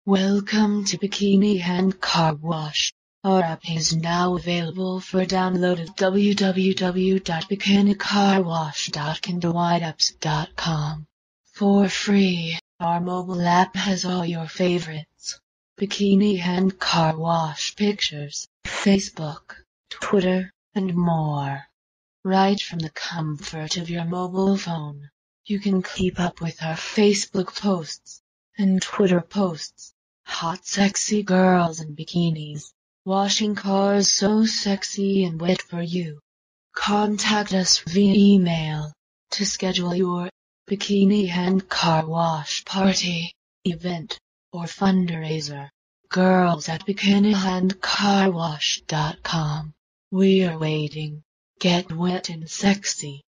Welcome to Bikini Hand Car Wash. Our app is now available for download at www.bikinicarwash.kindlewideapps.com. For free, our mobile app has all your favorites. Bikini Hand Car Wash pictures, Facebook, Twitter, and more. Right from the comfort of your mobile phone, you can keep up with our Facebook posts and Twitter posts. Hot sexy girls in bikinis, washing cars so sexy and wet for you. Contact us via email to schedule your Bikini Hand Car Wash party, event, or fundraiser. Girls at bikinihandcarwash.com. We're waiting. Get wet and sexy.